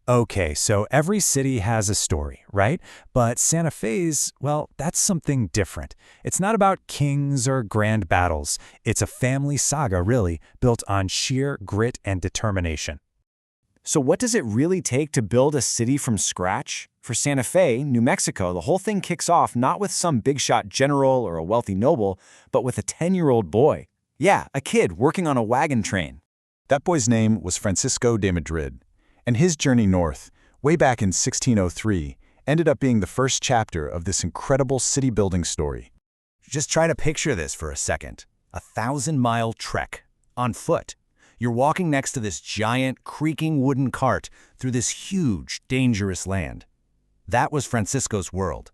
Okay, so every city has a story, right? But Santa Fe's, well, that's something different. It's not about kings or grand battles. It's a family saga, really, built on sheer grit and determination. So what does it really take to build a city from scratch? For Santa Fe, New Mexico, the whole thing kicks off not with some big-shot general or a wealthy noble, but with a 10-year-old boy. Yeah, a kid working on a wagon train. That boy's name was Francisco de Madrid, and his journey north, way back in 1603, ended up being the first chapter of this incredible city-building story. Just try to picture this for a second. A 1,000-mile trek, on foot. You're walking next to this giant, creaking wooden cart through this huge, dangerous land. That was Francisco's world.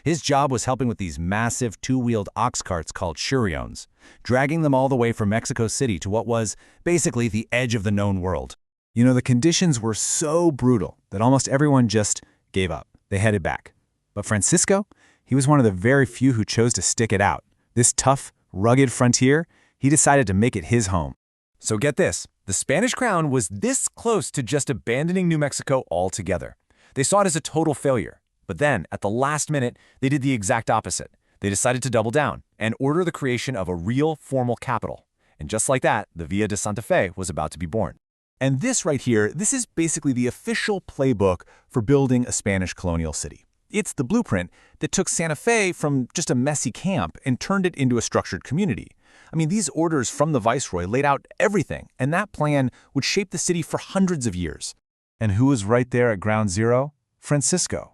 His job was helping with these massive two-wheeled ox carts called churiones, dragging them all the way from Mexico City to what was basically the edge of the known world. You know, the conditions were so brutal that almost everyone just gave up. They headed back. But Francisco, he was one of the very few who chose to stick it out. This tough, rugged frontier, he decided to make it his home. So get this, the Spanish crown was this close to just abandoning New Mexico altogether. They saw it as a total failure. But then, at the last minute, they did the exact opposite. They decided to double down and order the creation of a real formal capital. And just like that, the Villa de Santa Fe was about to be born. And this right here, this is basically the official playbook for building a Spanish colonial city. It's the blueprint that took Santa Fe from just a messy camp and turned it into a structured community. I mean, these orders from the viceroy laid out everything, and that plan would shape the city for hundreds of years. And who was right there at ground zero? Francisco.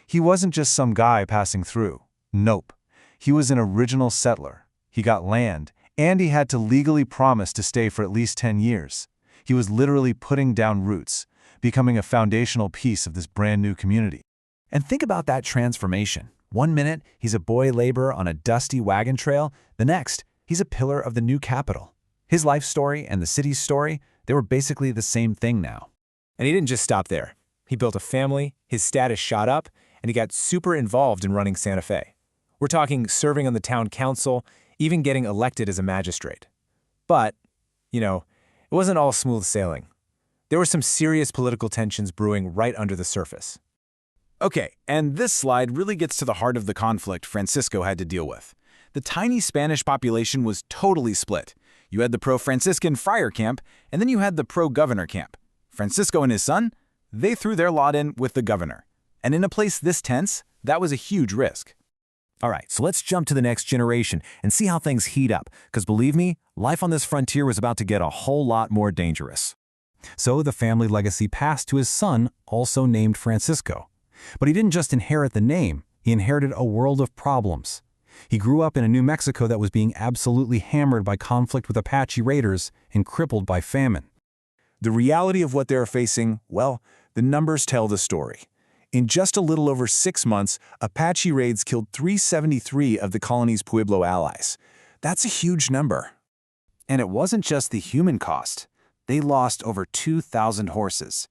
He wasn't just some guy passing through. Nope. He was an original settler. He got land, and he had to legally promise to stay for at least 10 years. He was literally putting down roots, becoming a foundational piece of this brand new community. And think about that transformation. One minute, he's a boy laborer on a dusty wagon trail. The next, he's a pillar of the new capital. His life story and the city's story, they were basically the same thing now. And he didn't just stop there. He built a family, his status shot up, and he got super involved in running Santa Fe. We're talking serving on the town council, even getting elected as a magistrate. But, you know, it wasn't all smooth sailing. There were some serious political tensions brewing right under the surface. Okay, and this slide really gets to the heart of the conflict Francisco had to deal with. The tiny Spanish population was totally split. You had the pro-Franciscan friar camp, and then you had the pro-governor camp. Francisco and his son, they threw their lot in with the governor. And in a place this tense, that was a huge risk. All right, so let's jump to the next generation and see how things heat up, because believe me, life on this frontier was about to get a whole lot more dangerous. So the family legacy passed to his son, also named Francisco. But he didn't just inherit the name, he inherited a world of problems. He grew up in a New Mexico that was being absolutely hammered by conflict with Apache raiders and crippled by famine. The reality of what they're facing, well, the numbers tell the story. In just a little over 6 months, Apache raids killed 373 of the colony's Pueblo allies. That's a huge number. And it wasn't just the human cost. They lost over 2,000 horses.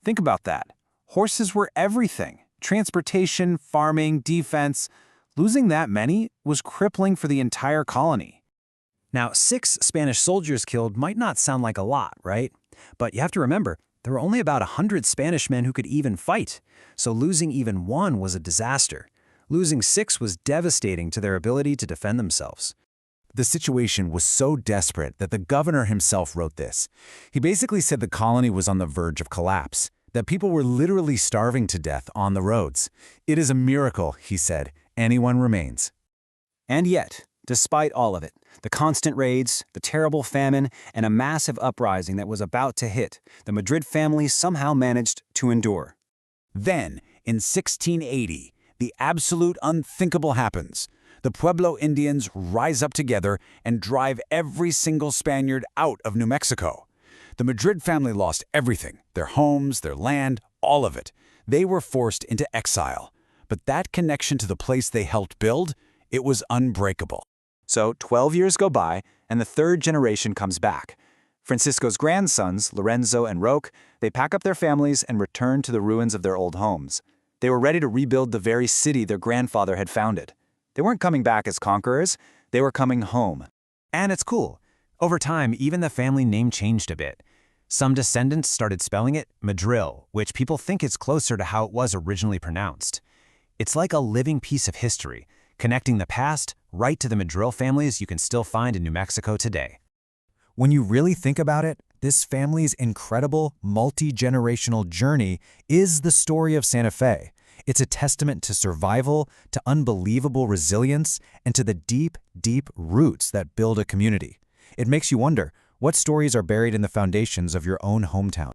Think about that. Horses were everything. Transportation, farming, defense. Losing that many was crippling for the entire colony. Now, 6 Spanish soldiers killed might not sound like a lot, right? But you have to remember, there were only about 100 Spanish men who could even fight, so losing even one was a disaster. Losing 6 was devastating to their ability to defend themselves. The situation was so desperate that the governor himself wrote this. He basically said the colony was on the verge of collapse, that people were literally starving to death on the roads. It is a miracle, he said, anyone remains. And yet, despite all of it, the constant raids, the terrible famine, and a massive uprising that was about to hit, the Madrid family somehow managed to endure. Then, in 1680, the absolute unthinkable happens. The Pueblo Indians rise up together and drive every single Spaniard out of New Mexico. The Madrid family lost everything, their homes, their land, all of it. They were forced into exile. But that connection to the place they helped build, it was unbreakable. So 12 years go by, and the third generation comes back. Francisco's grandsons, Lorenzo and Roque, they pack up their families and return to the ruins of their old homes. They were ready to rebuild the very city their grandfather had founded. They weren't coming back as conquerors, they were coming home. And it's cool. Over time, even the family name changed a bit. Some descendants started spelling it Madril, which people think is closer to how it was originally pronounced. It's like a living piece of history, connecting the past right to the Madril families you can still find in New Mexico today. When you really think about it, this family's incredible, multi-generational journey is the story of Santa Fe. It's a testament to survival, to unbelievable resilience, and to the deep, deep roots that build a community. It makes you wonder, what stories are buried in the foundations of your own hometown?